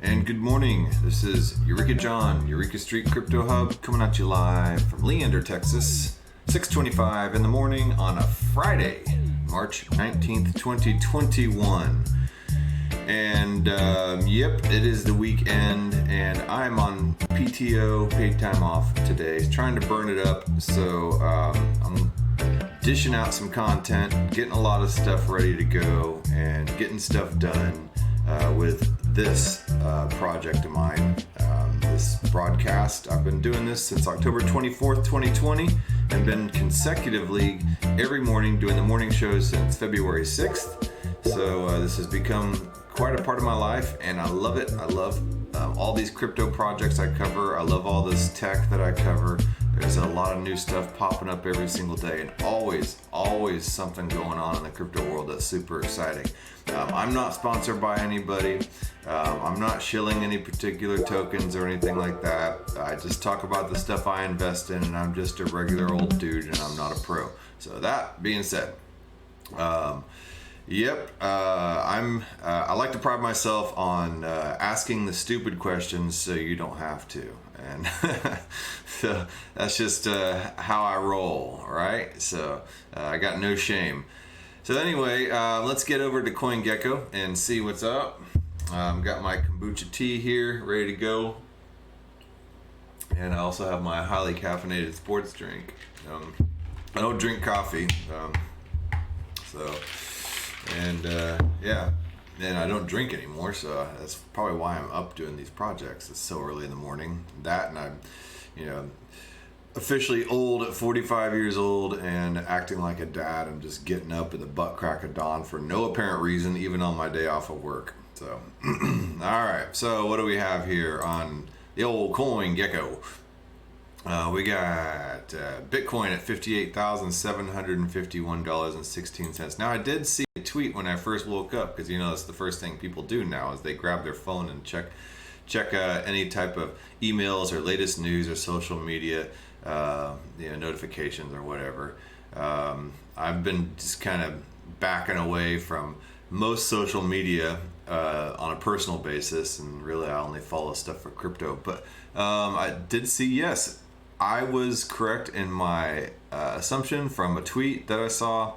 And good morning. This is Eureka John, Eureka Street Crypto Hub, coming at you live from Leander, Texas, 6:25 in the morning on a Friday, March 19th, 2021. And yep, it is the weekend, and I'm on PTO, paid time off today, trying to burn it up. So I'm dishing out some content, getting a lot of stuff ready to go, and getting stuff done with this project of mine, this broadcast. I've been doing this since October 24th, 2020, and been consecutively every morning doing the morning shows since February 6th. So this has become quite a part of my life, and I love it. I love all these crypto projects I cover. I love all this tech that I cover. There's a lot of new stuff popping up every single day, and always something going on in the crypto world that's super exciting. I'm not sponsored by anybody. I'm not shilling any particular tokens or anything like that. I just talk about the stuff I invest in, and I'm just a regular old dude, and I'm not a pro. So that being said, I like to pride myself on asking the stupid questions so you don't have to, and so that's just how I roll, right? So I got no shame. So anyway, let's get over to CoinGecko and see what's up. Got my kombucha tea here, ready to go, and I also have my highly caffeinated sports drink. I don't drink coffee, and I don't drink anymore, so that's probably why I'm up doing these projects. It's so early in the morning. That, and I'm, officially old at 45 years old and acting like a dad and just getting up at the butt crack of dawn for no apparent reason, even on my day off of work. So, all right. So what do we have here on the old CoinGecko? We got Bitcoin at $58,751.16. Now, I did see a tweet when I first woke up, because that's the first thing people do now is they grab their phone and check any type of emails or latest news or social media notifications or whatever. I've been just kind of backing away from most social media on a personal basis, and really I only follow stuff for crypto. But I did see, yes, I was correct in my assumption from a tweet that I saw.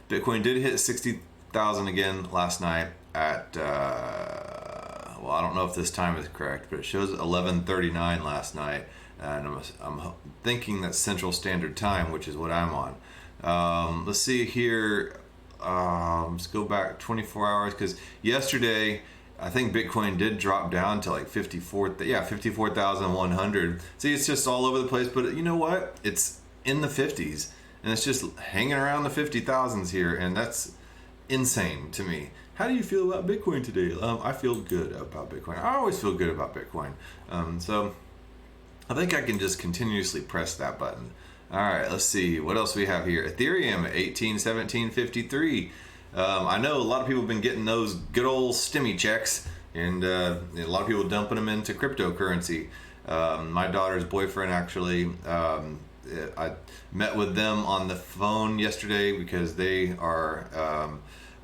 Bitcoin did hit 60,000 again last night at I don't know if this time is correct, but it shows 11:39 last night, and I'm thinking that's Central Standard Time, which is what I'm on. Let's see here. Let's go back 24 hours, because yesterday I think Bitcoin did drop down to like 54,100. See, it's just all over the place, but you know what? It's in the 50s, and it's just hanging around the 50,000s here, and that's insane to me. How do you feel about Bitcoin today? I feel good about Bitcoin. I always feel good about Bitcoin. So I think I can just continuously press that button. All right, let's see what else we have here. Ethereum at 1817.53. I know a lot of people have been getting those good old stimmy checks, and a lot of people dumping them into cryptocurrency. My daughter's boyfriend actually, I met with them on the phone yesterday because they are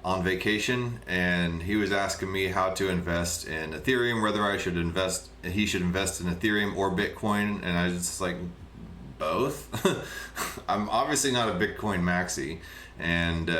on vacation, and he was asking me how to invest in Ethereum, whether he should invest in Ethereum or Bitcoin, and I was just like, both. I'm obviously not a Bitcoin maxi, and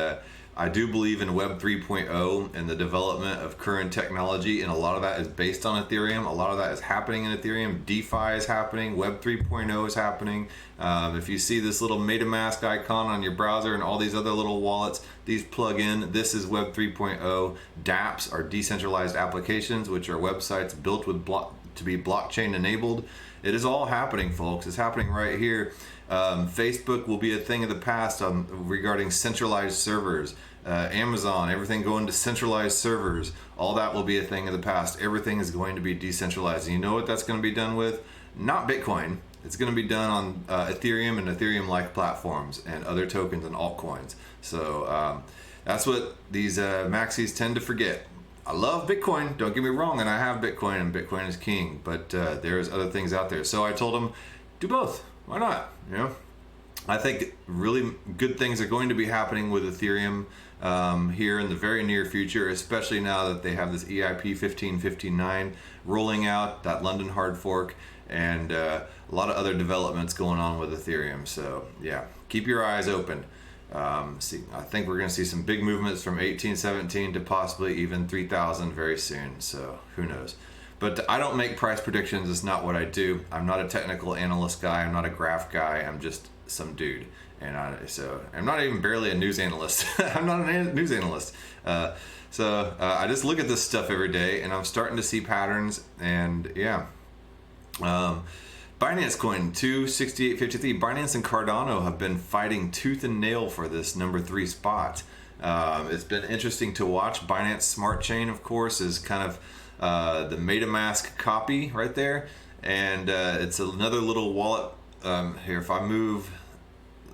I do believe in Web 3.0 and the development of current technology, and a lot of that is based on Ethereum. A lot of that is happening in Ethereum. DeFi is happening. Web 3.0 is happening. If you see this little MetaMask icon on your browser and all these other little wallets, these plug in. This is Web 3.0. dApps are decentralized applications, which are websites built with to be blockchain enabled. It is all happening, folks. It's happening right here. Facebook will be a thing of the past regarding centralized servers. Amazon, everything going to centralized servers. All that will be a thing of the past. Everything is going to be decentralized. And you know what that's going to be done with? Not Bitcoin. It's going to be done on Ethereum and Ethereum-like platforms and other tokens and altcoins. So that's what these maxis tend to forget. I love Bitcoin, don't get me wrong, and I have Bitcoin, and Bitcoin is king, but there's other things out there. So I told him, do both. Why not? I think really good things are going to be happening with Ethereum here in the very near future, especially now that they have this EIP 1559 rolling out, that London hard fork, and a lot of other developments going on with Ethereum. So yeah, keep your eyes open. I think we're going to see some big movements from 1817 to possibly even 3000 very soon. So who knows? But I don't make price predictions. It's not what I do. I'm not a technical analyst guy. I'm not a graph guy. I'm just some dude. And I'm not even barely a news analyst. I'm not a news analyst. I just look at this stuff every day, and I'm starting to see patterns. And yeah. Binance Coin 268.53. Binance and Cardano have been fighting tooth and nail for this number 3 spot. It's been interesting to watch. Binance Smart Chain, of course, is kind of the MetaMask copy right there, and it's another little wallet. Here, if I move,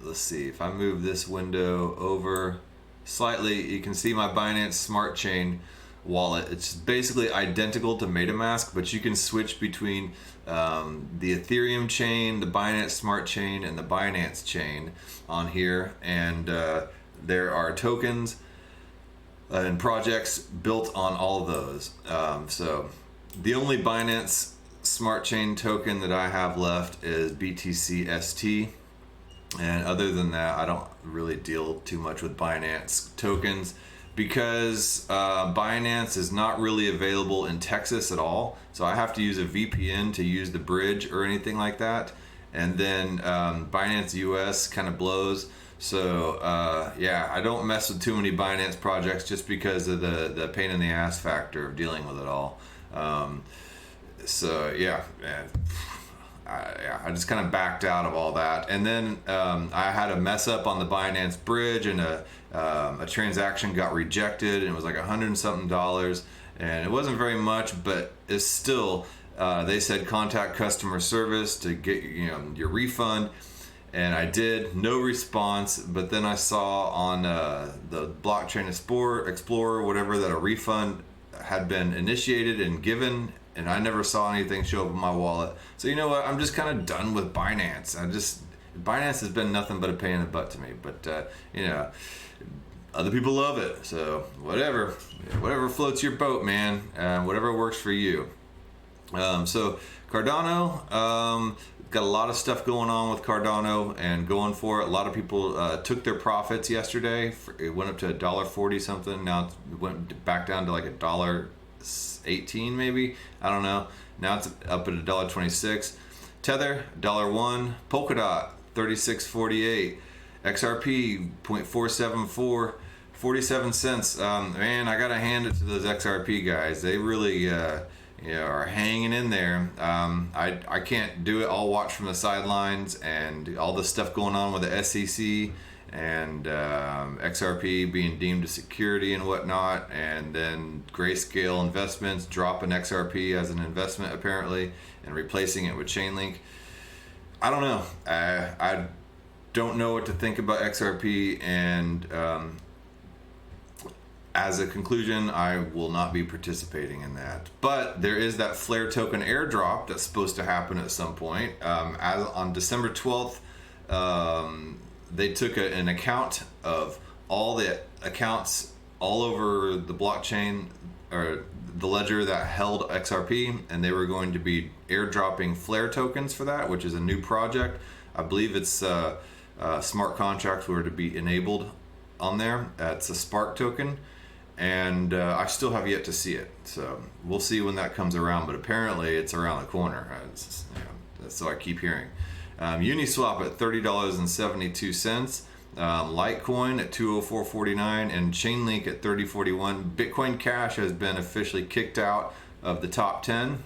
let's see, if I move this window over slightly, you can see my Binance Smart Chain wallet. It's basically identical to MetaMask, but you can switch between the Ethereum chain, the Binance Smart Chain, and the Binance chain on here, and there are tokens and projects built on all of those. So the only Binance Smart Chain token that I have left is BTCST, and other than that, I don't really deal too much with Binance tokens, because Binance is not really available in Texas at all. So I have to use a VPN to use the bridge or anything like that. And then Binance US kind of blows. So yeah, I don't mess with too many Binance projects just because of the pain in the ass factor of dealing with it all. So yeah, I just kind of backed out of all that. And then I had a mess up on the Binance bridge, and a transaction got rejected, and it was like $100 and something, and it wasn't very much, but it's still, they said contact customer service to get your refund, and I did. No response. But then I saw on the Blockchain Explorer, whatever, that a refund had been initiated and given, and I never saw anything show up in my wallet. So you know what? I'm just kind of done with Binance. Binance has been nothing but a pain in the butt to me. But other people love it. So whatever floats your boat, man. Whatever works for you. So Cardano, got a lot of stuff going on with Cardano and going for it. A lot of people took their profits yesterday. It went up to $1.40 something. Now it went back down to like $1.18 maybe. I don't know. Now it's up at $1.26. Tether $1.01. Polkadot 36.48. XRP 0.474. 47 cents. Man, I gotta hand it to those XRP guys. They really are hanging in there. I can't do it. I'll watch from the sidelines, and all the stuff going on with the SEC and XRP being deemed a security and whatnot, and then Grayscale Investments dropping XRP as an investment apparently and replacing it with Chainlink. I don't know. I don't know what to think about XRP, and as a conclusion, I will not be participating in that. But there is that Flare token airdrop that's supposed to happen at some point. As on December 12th, they took an account of all the accounts all over the blockchain, or the ledger that held XRP, and they were going to be airdropping Flare tokens for that, which is a new project. I believe it's smart contracts were to be enabled on there. It's a Spark token, and I still have yet to see it. So we'll see when that comes around, but apparently it's around the corner. That's what I keep hearing. Uniswap at $30.72. Litecoin at $204.49, and Chainlink at $30.41. Bitcoin Cash has been officially kicked out of the top 10.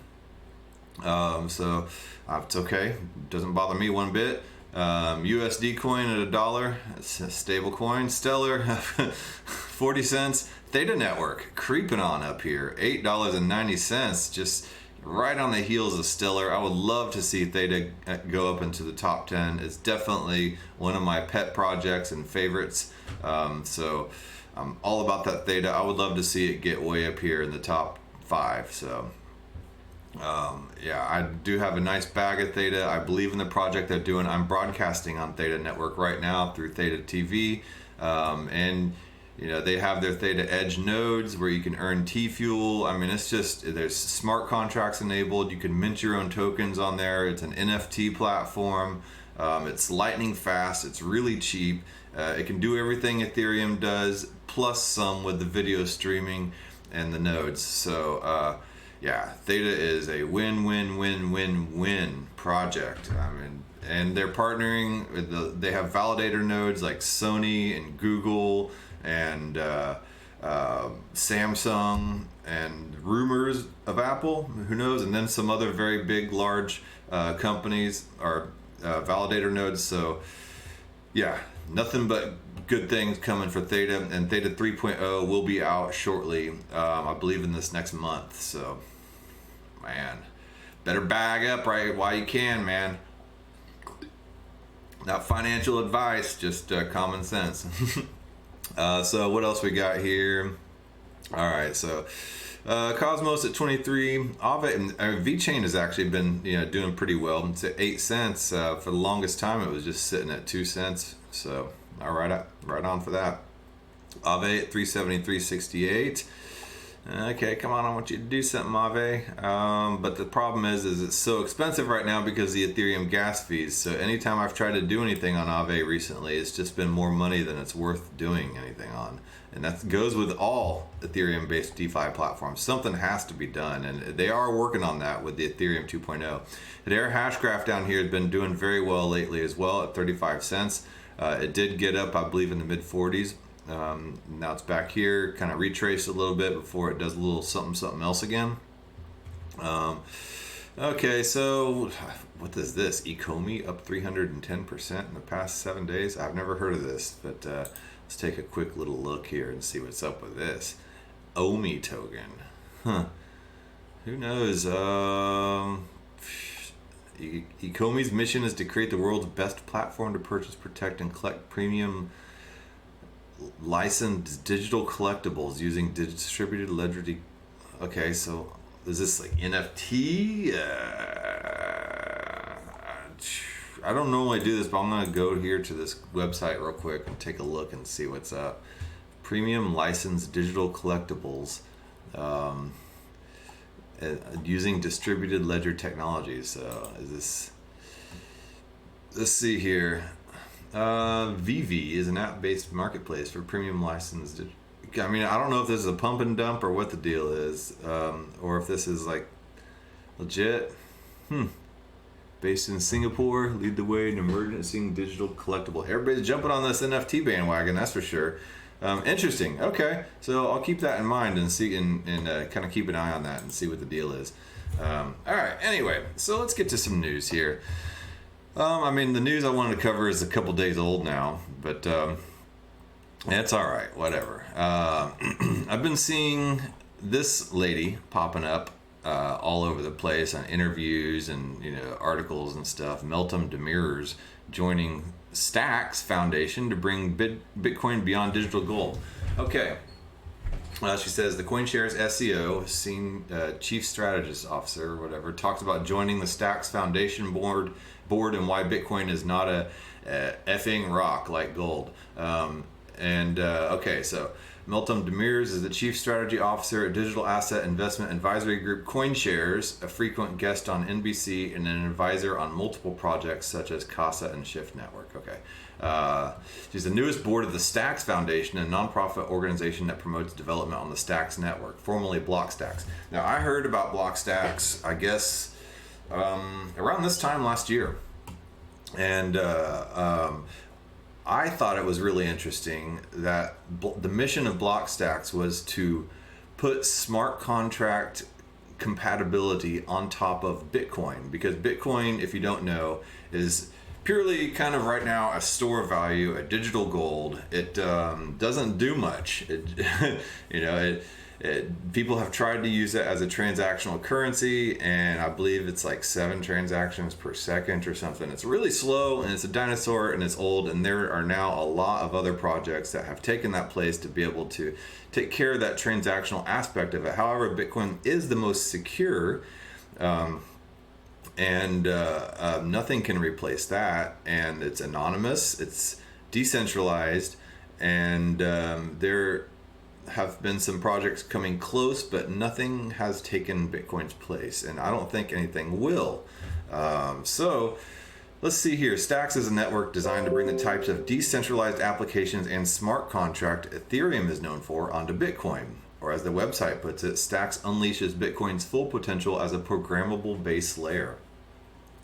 So it's okay. Doesn't bother me one bit. USD coin at $1. It's a stable coin. Stellar 40 cents. Theta Network creeping on up here, $8.90, just right on the heels of Stellar. I would love to see Theta go up into the top 10. It's definitely one of my pet projects and favorites. So I'm all about that Theta. I would love to see it get way up here in the top 5. So Yeah, I do have a nice bag of Theta. I believe in the project they're doing. I'm broadcasting on Theta Network right now through Theta TV. And they have their Theta Edge nodes where you can earn T fuel. I mean, it's just, there's smart contracts enabled. You can mint your own tokens on there. It's an NFT platform. It's lightning fast. It's really cheap. It can do everything Ethereum does, plus some with the video streaming and the nodes. So, yeah, Theta is a win-win-win-win-win project. I mean, and they're partnering with they have validator nodes like Sony and Google and Samsung and rumors of Apple, who knows, and then some other very big, large companies are validator nodes. So yeah, nothing but good things coming for Theta, and Theta 3.0 will be out shortly, I believe in this next month. So man, better bag up right while you can, man. Not financial advice, just common sense. So what else we got here? All right, so Cosmos at 23. Aave, VeChain has actually been doing pretty well. It's at 8 cents. For the longest time, it was just sitting at 2 cents. So all right, right on for that. Aave at 373.68. Okay, come on, I want you to do something, Aave. But the problem is it's so expensive right now because of the Ethereum gas fees. So anytime I've tried to do anything on Aave recently, it's just been more money than it's worth doing anything on. And that goes with all Ethereum-based DeFi platforms. Something has to be done, and they are working on that with the Ethereum 2.0. Hedera Hashgraph down here has been doing very well lately as well at 35 cents. It did get up, I believe, in the mid-40s. Now it's back here, kind of retraced a little bit before it does a little something else again. Okay, so what is this? Ecomi up 310% in the past 7 days. I've never heard of this, but let's take a quick little look here and see what's up with this. OMI token. Huh. Who knows? Ecomi's mission is to create the world's best platform to purchase, protect, and collect premium licensed digital collectibles using distributed ledger. Okay, so is this like NFT? I don't normally do this, but I'm gonna go here to this website real quick and take a look and see what's up. Premium licensed digital collectibles using distributed ledger technologies. So is this? Let's see here. Vivi is an app-based marketplace for premium licensed. I mean, I don't know if this is a pump and dump or what the deal is, or if this is like legit. Based in Singapore, lead the way in emerging digital collectible. Everybody's jumping on this NFT bandwagon, that's for sure. Interesting. Okay, so I'll keep that in mind and see and kind of keep an eye on that and see what the deal is. All right. Anyway, so let's get to some news here. I mean, the news I wanted to cover is a couple days old now, but it's all right, whatever. I've been seeing this lady popping up all over the place on interviews and articles and stuff. Meltem Demirors joining Stacks Foundation to bring Bitcoin beyond digital gold. Okay. She says the CoinShares SEO, Chief Strategist Officer, or whatever, talks about joining the Stacks Foundation board and why Bitcoin is not a effing rock like gold. Okay, so Meltem Demirors is the Chief Strategy Officer at digital asset investment advisory group CoinShares, a frequent guest on NBC, and an advisor on multiple projects such as Casa and Shift Network. Okay. She's the newest board of the Stacks Foundation, a nonprofit organization that promotes development on the Stacks network, formerly Blockstacks. Now, I heard about Blockstacks, I guess, around this time last year. And I thought it was really interesting that the mission of Blockstacks was to put smart contract compatibility on top of Bitcoin, because Bitcoin, if you don't know, is purely kind of right now a store value, a digital gold. It doesn't do much. People have tried to use it as a transactional currency, and I believe it's like 7 transactions per second or something. It's really slow, and it's a dinosaur, and it's old, and there are now a lot of other projects that have taken that place to be able to take care of that transactional aspect of it. However, Bitcoin is the most secure And nothing can replace that. And it's anonymous, it's decentralized, and there have been some projects coming close, but nothing has taken Bitcoin's place, and I don't think anything will. So let's see here. Stacks is a network designed to bring the types of decentralized applications and smart contract Ethereum is known for onto Bitcoin. Or as the website puts it, Stacks unleashes Bitcoin's full potential as a programmable base layer.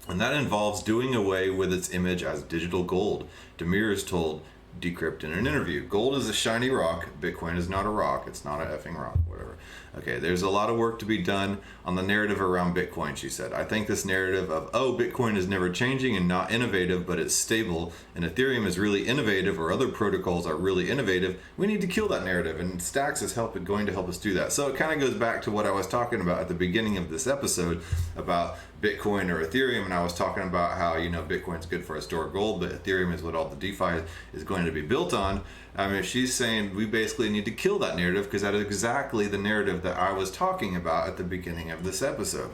And that involves doing away with its image as digital gold. Demirors told Decrypt in an interview. Gold is a shiny rock. Bitcoin is not a rock. It's not a effing rock, whatever. Okay, there's a lot of work to be done on the narrative around Bitcoin, she said. I think this narrative of, Bitcoin is never changing and not innovative, but it's stable, and Ethereum is really innovative, or other protocols are really innovative, we need to kill that narrative, and Stacks is going to help us do that. So it kind of goes back to what I was talking about at the beginning of this episode about Bitcoin or Ethereum, and I was talking about how, Bitcoin's good for a store of gold, but Ethereum is what all the DeFi is going to be built on. I mean, she's saying we basically need to kill that narrative, because that is exactly the narrative that I was talking about at the beginning of this episode.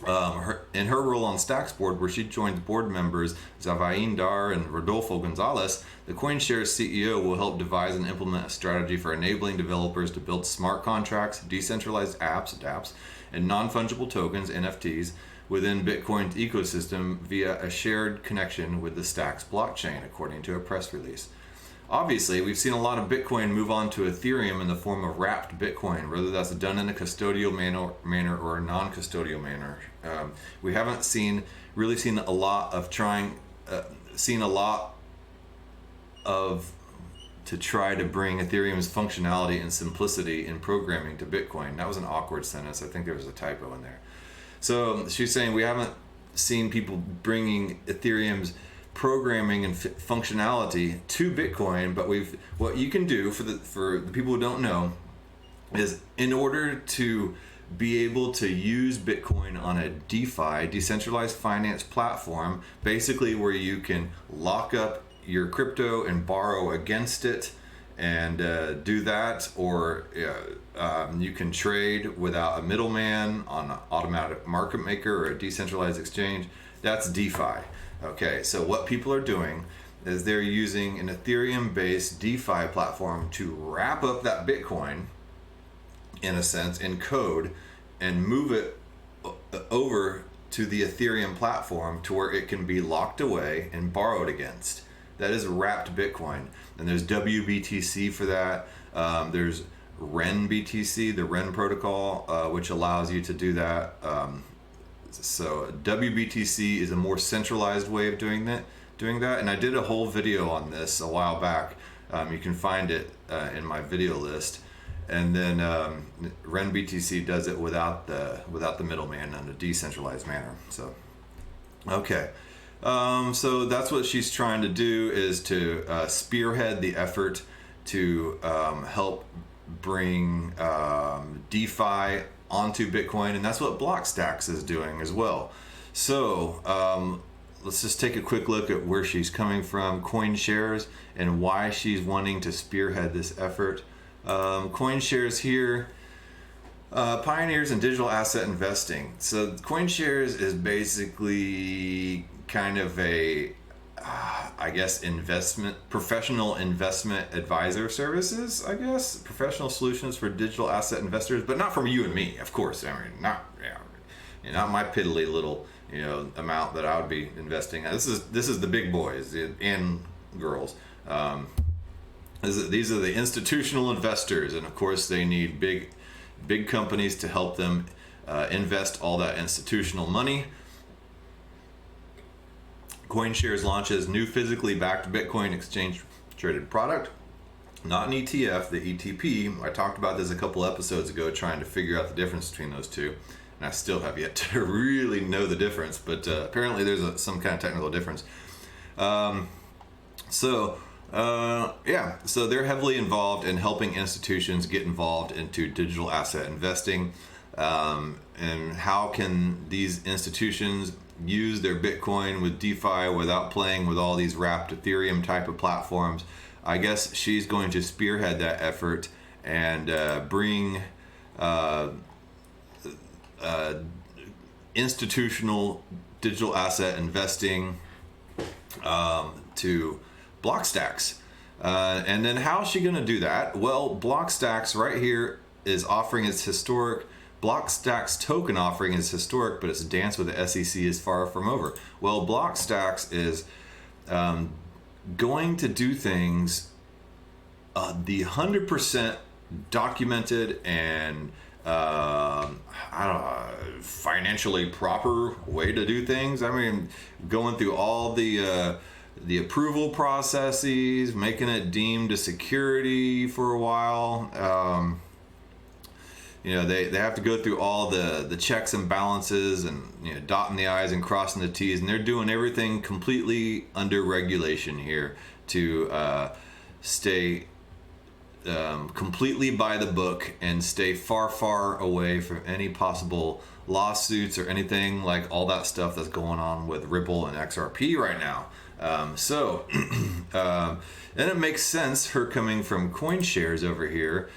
In her role on Stacks board, where she joins board members Zavain Dar and Rodolfo Gonzalez, the CoinShares CEO will help devise and implement a strategy for enabling developers to build smart contracts, decentralized apps, dApps, and non-fungible tokens, NFTs, within Bitcoin's ecosystem via a shared connection with the Stacks blockchain, according to a press release. Obviously, we've seen a lot of Bitcoin move on to Ethereum in the form of wrapped Bitcoin, whether that's done in a custodial manner or a non-custodial manner. We haven't really seen a lot to try to bring Ethereum's functionality and simplicity in programming to Bitcoin. That was an awkward sentence. I think there was a typo in there. So she's saying we haven't seen people bringing Ethereum's programming and functionality to Bitcoin, but what you can do for the people who don't know is, in order to be able to use Bitcoin on a DeFi, decentralized finance platform, basically where you can lock up your crypto and borrow against it and do that, or you can trade without a middleman on an automatic market maker or a decentralized exchange. That's DeFi. Okay, so what people are doing is they're using an Ethereum-based DeFi platform to wrap up that Bitcoin, in a sense, in code, and move it over to the Ethereum platform to where it can be locked away and borrowed against. That is wrapped Bitcoin. And there's WBTC for that. There's RenBTC, the Ren protocol, which allows you to do that. So WBTC is a more centralized way of doing that. And I did a whole video on this a while back. You can find it in my video list. And then RenBTC does it without the middleman in a decentralized manner. So, okay. So that's what she's trying to do, is to spearhead the effort to help bring DeFi onto Bitcoin, and that's what Blockstacks is doing as well. So let's just take a quick look at where she's coming from, CoinShares, and why she's wanting to spearhead this effort. CoinShares here, pioneers in digital asset investing. So CoinShares is basically kind of a professional investment advisor services, professional solutions for digital asset investors, but not from you and me, of course. I mean, not my piddly little, amount that I would be investing. This is the big boys and girls. These are the institutional investors, and of course they need big companies to help them invest all that institutional money. CoinShares launches new physically backed Bitcoin exchange traded product, not an ETF, the ETP. I talked about this a couple episodes ago, trying to figure out the difference between those two, and I still have yet to really know the difference, but apparently there's some kind of technical difference. So they're heavily involved in helping institutions get involved into digital asset investing. And how can these institutions use their Bitcoin with DeFi without playing with all these wrapped Ethereum type of platforms? I guess she's going to spearhead that effort and bring institutional digital asset investing to Blockstacks. And then how is she going to do that? Well, Blockstacks right here is offering its historic. Blockstacks token offering is historic, but its dance with the SEC is far from over. Well, Blockstacks is going to do things the 100% documented and financially proper way to do things. I mean, going through all the approval processes, making it deemed a security for a while. They have to go through all the checks and balances and dotting the I's and crossing the T's, and they're doing everything completely under regulation here to stay completely by the book and stay far away from any possible lawsuits or anything like all that stuff that's going on with Ripple and XRP right now. And it makes sense, her coming from CoinShares over here,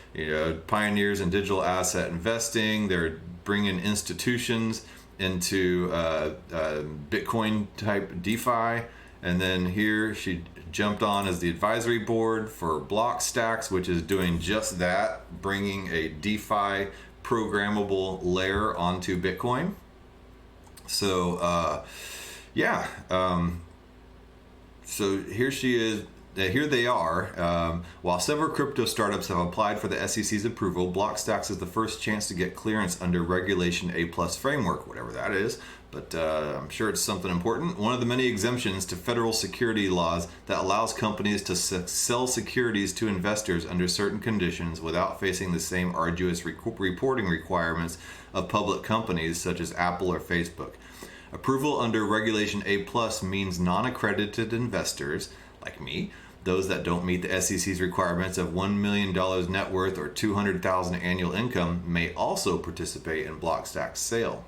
pioneers in digital asset investing. They're bringing institutions into Bitcoin type DeFi. And then here she jumped on as the advisory board for Blockstacks, which is doing just that, bringing a DeFi programmable layer onto Bitcoin. So, so here she is. Here they are. While several crypto startups have applied for the SEC's approval, Blockstacks is the first chance to get clearance under Regulation A+ framework, whatever that is. But I'm sure it's something important. One of the many exemptions to federal security laws that allows companies to sell securities to investors under certain conditions without facing the same arduous reporting requirements of public companies such as Apple or Facebook. Approval under Regulation A+ means non-accredited investors, like me, those that don't meet the SEC's requirements of $1 million net worth or $200,000 annual income, may also participate in Blockstacks sale.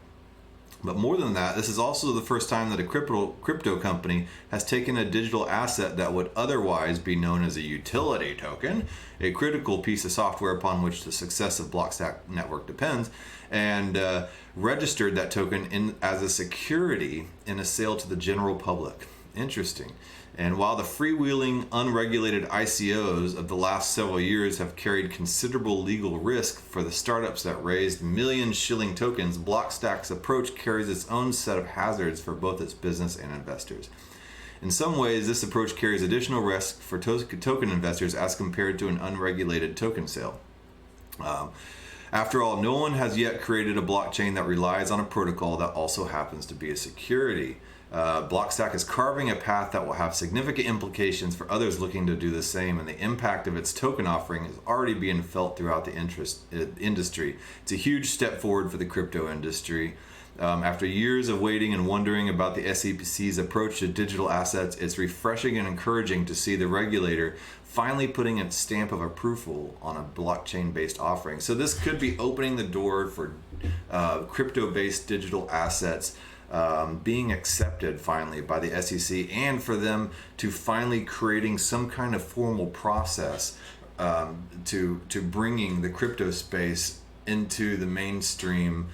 But more than that, this is also the first time that a crypto company has taken a digital asset that would otherwise be known as a utility token, a critical piece of software upon which the success of Blockstack network depends, and registered that token as a security in a sale to the general public. Interesting. And while the freewheeling, unregulated ICOs of the last several years have carried considerable legal risk for the startups that raised million-shilling tokens, Blockstack's approach carries its own set of hazards for both its business and investors. In some ways, this approach carries additional risk for token investors as compared to an unregulated token sale. After all, no one has yet created a blockchain that relies on a protocol that also happens to be a security. Blockstack is carving a path that will have significant implications for others looking to do the same, and the impact of its token offering is already being felt throughout the industry. It's a huge step forward for the crypto industry. After years of waiting and wondering about the SEC's approach to digital assets, it's refreshing and encouraging to see the regulator finally putting its stamp of approval on a blockchain-based offering. So this could be opening the door for crypto-based digital assets being accepted finally by the SEC, and for them to finally creating some kind of formal process to bringing the crypto space into the mainstream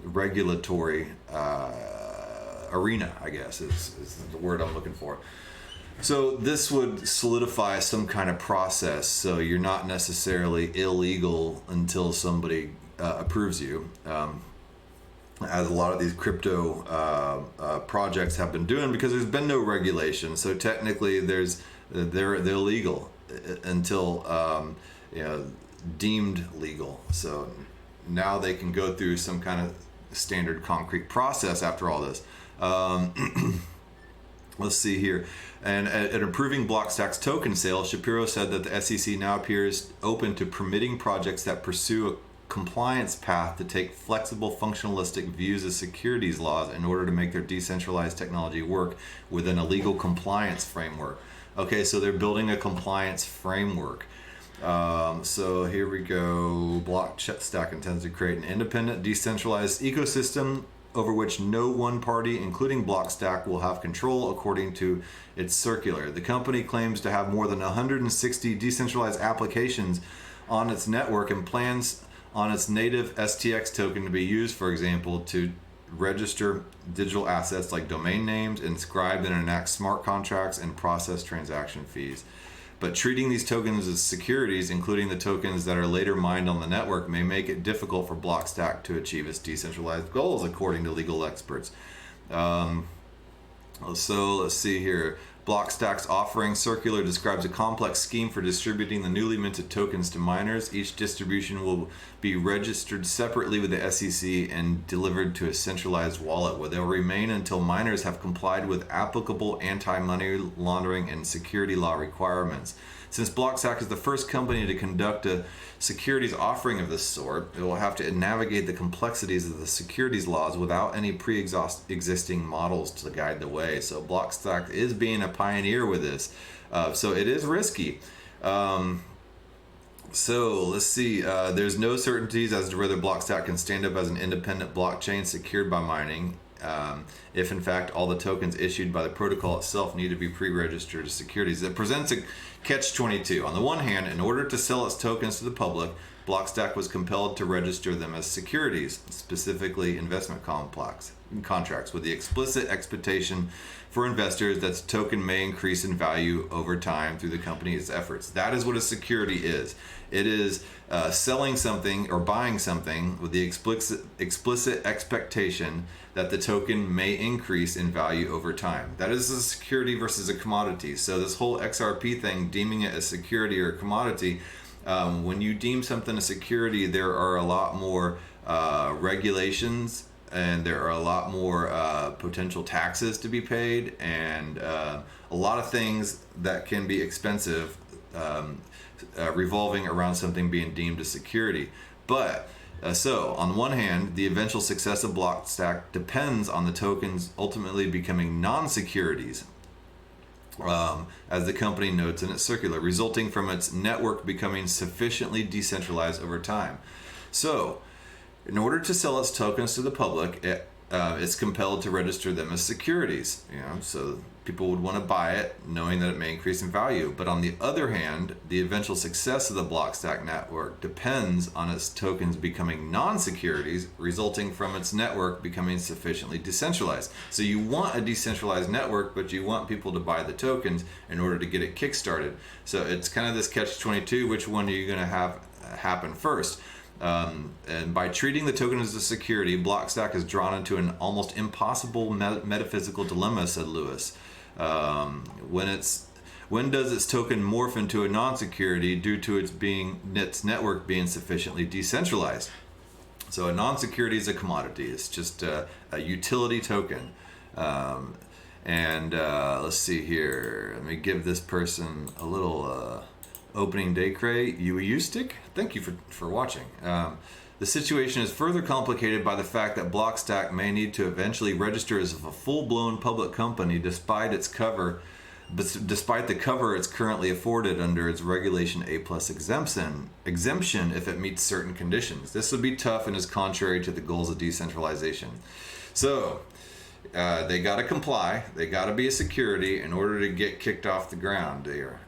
regulatory arena, I guess is the word I'm looking for. So this would solidify some kind of process, so you're not necessarily illegal until somebody approves you. As a lot of these crypto projects have been doing, because there's been no regulation. So technically, they're illegal until deemed legal. So now they can go through some kind of standard concrete process after all this. Let's see here. And at approving Blockstack's token sale, Shapiro said that the SEC now appears open to permitting projects that pursue a compliance path to take flexible functionalistic views of securities laws in order to make their decentralized technology work within a legal compliance framework. Okay, so they're building a compliance framework. So here we go. Blockstack intends to create an independent, decentralized ecosystem over which no one party, including Blockstack, will have control, according to its circular. The company claims to have more than 160 decentralized applications on its network and plans on its native STX token to be used, for example, to register digital assets like domain names, inscribe and enact smart contracts, and process transaction fees. But treating these tokens as securities, including the tokens that are later mined on the network, may make it difficult for Blockstack to achieve its decentralized goals, according to legal experts. So let's see here. Blockstack's offering Circular describes a complex scheme for distributing the newly minted tokens to miners. Each distribution will be registered separately with the SEC and delivered to a centralized wallet, where they'll remain until miners have complied with applicable anti-money laundering and security law requirements. Since Blockstack is the first company to conduct a securities offering of this sort, it will have to navigate the complexities of the securities laws without any pre-existing models to guide the way. So Blockstack is being a pioneer with this. So it is risky. So let's see. There's no certainties as to whether Blockstack can stand up as an independent blockchain secured by mining. If in fact all the tokens issued by the protocol itself need to be pre-registered as securities. It presents a catch-22. On the one hand, in order to sell its tokens to the public, Blockstack was compelled to register them as securities, specifically investment contracts, with the explicit expectation for investors that the token may increase in value over time through the company's efforts. That is what a security is. It is selling something or buying something with the explicit expectation that the token may increase in value over time. That is a security versus a commodity. So this whole XRP thing, deeming it a security or a commodity, when you deem something a security, there are a lot more regulations, and there are a lot more potential taxes to be paid, and a lot of things that can be expensive revolving around something being deemed a security. But so on one hand, the eventual success of Blockstack depends on the tokens ultimately becoming non-securities, as the company notes in its circular, resulting from its network becoming sufficiently decentralized over time. So in order to sell its tokens to the public, it's compelled to register them as securities. So people would want to buy it, knowing that it may increase in value. But on the other hand, the eventual success of the Blockstack network depends on its tokens becoming non-securities, resulting from its network becoming sufficiently decentralized. So you want a decentralized network, but you want people to buy the tokens in order to get it kickstarted. So it's kind of this catch-22. Which one are you going to have happen first? And by treating the token as a security, Blockstack is drawn into an almost impossible metaphysical dilemma, said Lewis. When does its token morph into a non-security due to its network being sufficiently decentralized? So a non-security is a commodity. It's just a utility token. Let's see here. Let me give this person a little opening day crate. Stick. Thank you for watching. The situation is further complicated by the fact that Blockstack may need to eventually register as a full-blown public company despite the cover it's currently afforded under its Regulation A+ exemption if it meets certain conditions. This would be tough and is contrary to the goals of decentralization. So they got to comply. They got to be a security in order to get kicked off the ground there.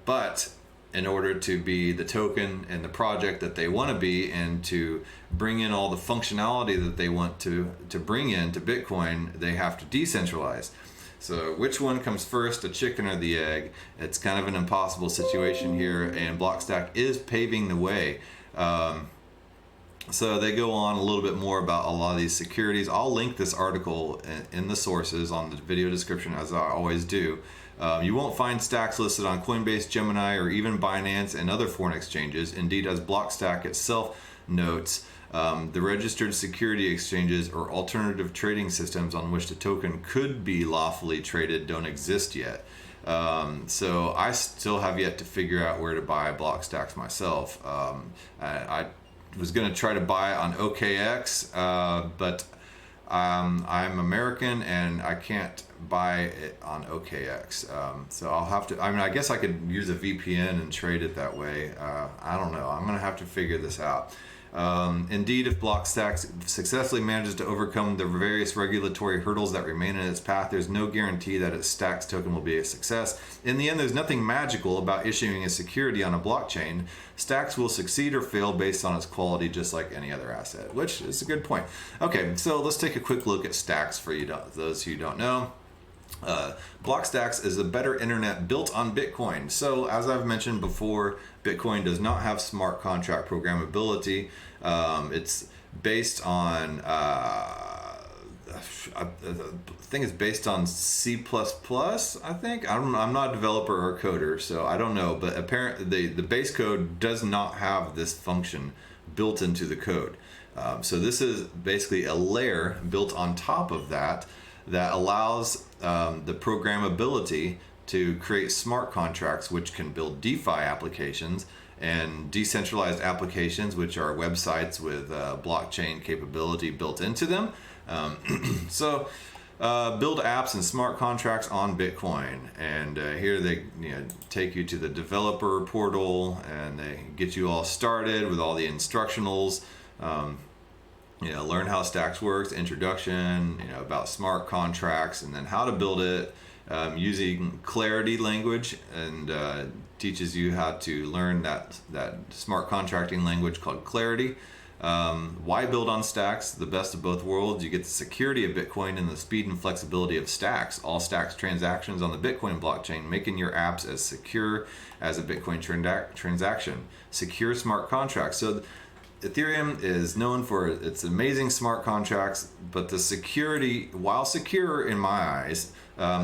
But in order to be the token and the project that they want to be, and to bring in all the functionality that they want to bring into Bitcoin, they have to decentralize. So which one comes first, the chicken or the egg? It's kind of an impossible situation here, and Blockstack is paving the way. So they go on a little bit more about a lot of these securities. I'll link this article in the sources on the video description, as I always do. You won't find stacks listed on Coinbase, Gemini, or even Binance and other foreign exchanges. Indeed, as Blockstack itself notes, the registered security exchanges or alternative trading systems on which the token could be lawfully traded don't exist yet. So I still have yet to figure out where to buy Blockstacks myself. I was going to try to buy it on OKX, but I'm American and I can't buy it on OKX. So I'll have to, I guess I could use a VPN and trade it that way. I don't know. I'm going to have to figure this out. Indeed, if Blockstacks successfully manages to overcome the various regulatory hurdles that remain in its path, there's no guarantee that its Stacks token will be a success. In the end, there's nothing magical about issuing a security on a blockchain. Stacks will succeed or fail based on its quality, just like any other asset, which is a good point. Okay, so let's take a quick look at Stacks for those who don't know. Blockstacks is a better internet built on Bitcoin. So as I've mentioned before, Bitcoin does not have smart contract programmability. It's based on I think it's based on C++. I think I'm not a developer or a coder, so I don't know. But apparently the base code does not have this function built into the code. So this is basically a layer built on top of that allows the programmability to create smart contracts, which can build DeFi applications and decentralized applications, which are websites with blockchain capability built into them. So build apps and smart contracts on Bitcoin. And here they take you to the developer portal, and they get you all started with all the instructionals. Learn how Stacks works, introduction, about smart contracts, and then how to build it using Clarity language, and teaches you how to learn that smart contracting language called Clarity. Why build on Stacks? The best of both worlds. You get the security of Bitcoin and the speed and flexibility of Stacks. All Stacks transactions on the Bitcoin blockchain, making your apps as secure as a Bitcoin transaction. Secure smart contracts. So Ethereum is known for its amazing smart contracts, but the security, while secure in my eyes,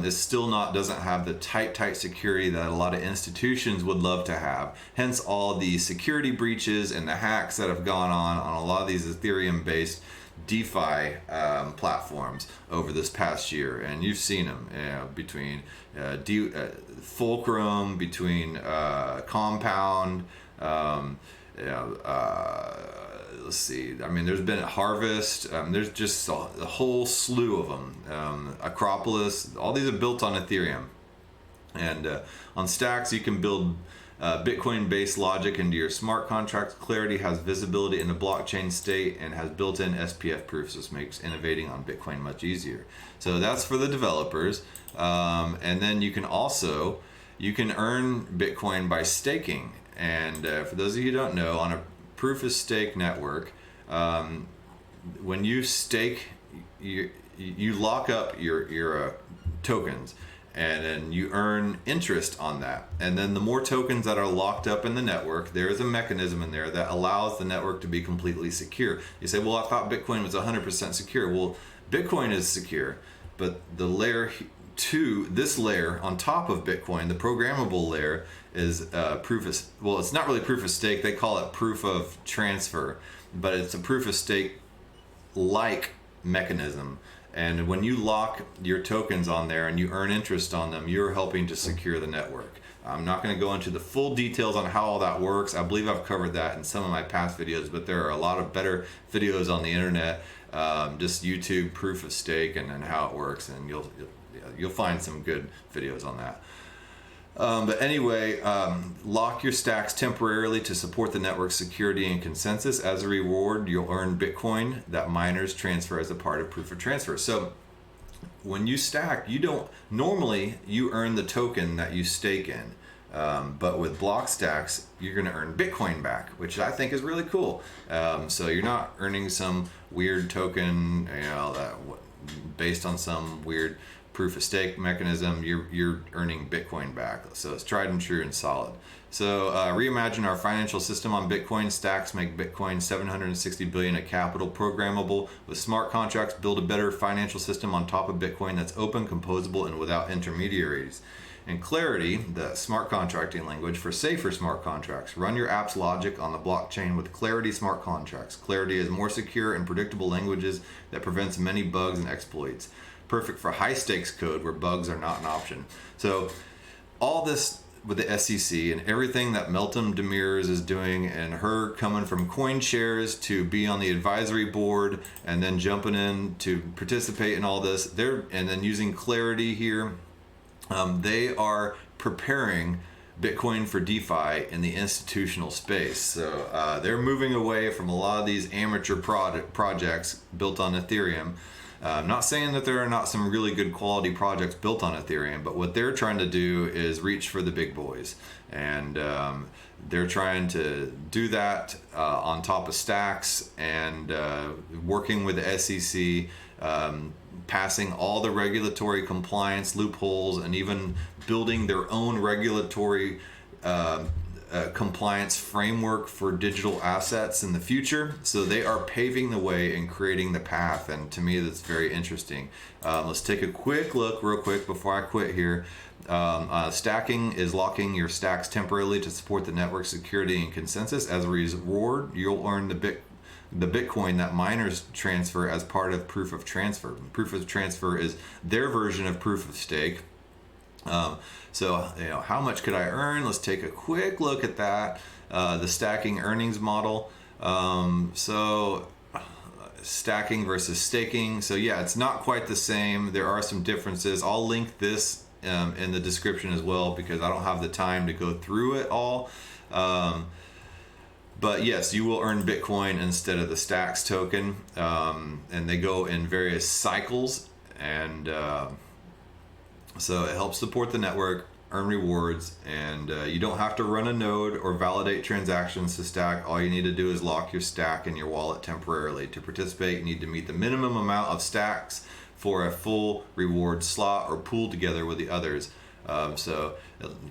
is still doesn't have the tight security that a lot of institutions would love to have. Hence all the security breaches and the hacks that have gone on a lot of these Ethereum-based DeFi platforms over this past year, and you've seen them between Fulcrum, between Compound. Let's see. I mean, there's been a Harvest. There's just a whole slew of them. Acropolis. All these are built on Ethereum, and on Stacks you can build Bitcoin-based logic into your smart contracts. Clarity has visibility in the blockchain state and has built-in SPF proofs, which makes innovating on Bitcoin much easier. So that's for the developers, and then you can earn Bitcoin by staking. And for those of you who don't know, on a proof of stake network, when you stake, you lock up your tokens, and then you earn interest on that. And then the more tokens that are locked up in the network, there is a mechanism in there that allows the network to be completely secure. You say, well, I thought Bitcoin was 100% secure. Well, Bitcoin is secure, but the layer 2, this layer on top of Bitcoin, the programmable layer, is it's not really proof of stake. They call it proof of transfer, but it's a proof of stake like mechanism. And when you lock your tokens on there and you earn interest on them, you're helping to secure the network. I'm not going to go into the full details on how all that works. I believe I've covered that in some of my past videos, but there are a lot of better videos on the internet. Just YouTube proof of stake and how it works, and you'll find some good videos on that. But anyway, lock your stacks temporarily to support the network's security and consensus. As a reward, you'll earn Bitcoin that miners transfer as a part of proof of transfer. So when you stack, normally you earn the token that you stake in. But with Blockstacks, you're going to earn Bitcoin back, which I think is really cool. So you're not earning some weird token, based on some weird proof of stake mechanism. You're earning Bitcoin back. So it's tried and true and solid. So reimagine our financial system on Bitcoin. Stacks make Bitcoin 760 billion at capital programmable. With smart contracts, build a better financial system on top of Bitcoin that's open, composable, and without intermediaries. And Clarity, the smart contracting language for safer smart contracts. Run your app's logic on the blockchain with Clarity smart contracts. Clarity is more secure and predictable languages that prevents many bugs and exploits. Perfect for high stakes code where bugs are not an option. So all this with the SEC and everything that Meltem Demirors is doing, and her coming from CoinShares to be on the advisory board and then jumping in to participate in all this, and then using Clarity here, they are preparing Bitcoin for DeFi in the institutional space. So they're moving away from a lot of these amateur projects built on Ethereum. I'm not saying that there are not some really good quality projects built on Ethereum, but what they're trying to do is reach for the big boys. And they're trying to do that on top of stacks and working with the SEC, passing all the regulatory compliance loopholes, and even building their own regulatory compliance framework for digital assets in the future. So they are paving the way and creating the path, and to me that's very interesting. Let's take a quick look real quick before I quit here. Stacking is locking your stacks temporarily to support the network security and consensus. As a reward, you'll earn the Bitcoin that miners transfer as part of proof of transfer. Proof of transfer is their version of proof of stake. So, how much could I earn? Let's take a quick look at that. The stacking earnings model. So stacking versus staking. So yeah, it's not quite the same. There are some differences. I'll link this in the description as well, because I don't have the time to go through it all. But yes, you will earn Bitcoin instead of the Stacks token, and they go in various cycles, and so it helps support the network, earn rewards, and you don't have to run a node or validate transactions to stack. All you need to do is lock your stack in your wallet temporarily. To participate, you need to meet the minimum amount of stacks for a full reward slot or pool together with the others. So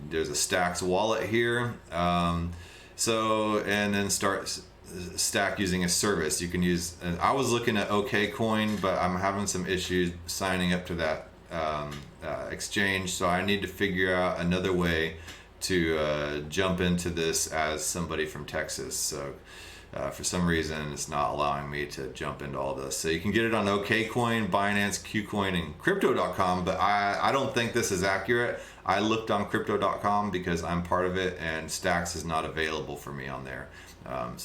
there's a Stacks wallet here. And then start stack using a service. You can use, I was looking at OKCoin, but I'm having some issues signing up to that exchange. So I need to figure out another way to jump into this as somebody from Texas. So for some reason, it's not allowing me to jump into all this. So you can get it on OKCoin, Binance, KuCoin, and Crypto.com, but I don't think this is accurate. I looked on Crypto.com because I'm part of it, and Stacks is not available for me on there. I'm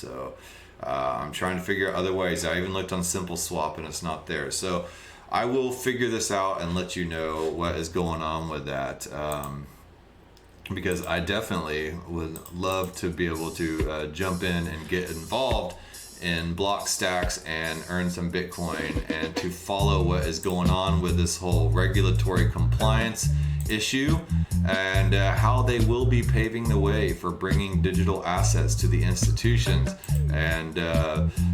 trying to figure out other ways. I even looked on SimpleSwap, and it's not there. So I will figure this out and let you know what is going on with that. Because I definitely would love to be able to jump in and get involved in Blockstacks and earn some Bitcoin, and to follow what is going on with this whole regulatory compliance issue, and how they will be paving the way for bringing digital assets to the institutions. And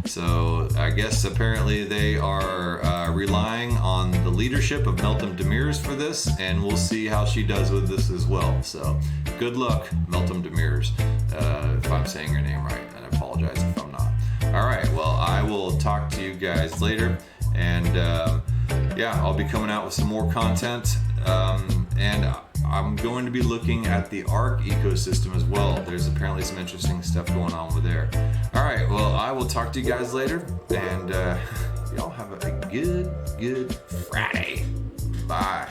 so I guess apparently they are relying on the leadership of Meltem Demirors for this, and we'll see how she does with this as well. So good luck, Meltem Demirors, if I'm saying your name right, and I apologize if I'm not. All right, well, I will talk to you guys later, and yeah, I'll be coming out with some more content, and I'm going to be looking at the ARC ecosystem as well. There's apparently some interesting stuff going on over there. All right, well, I will talk to you guys later, and y'all have a good Friday. Bye.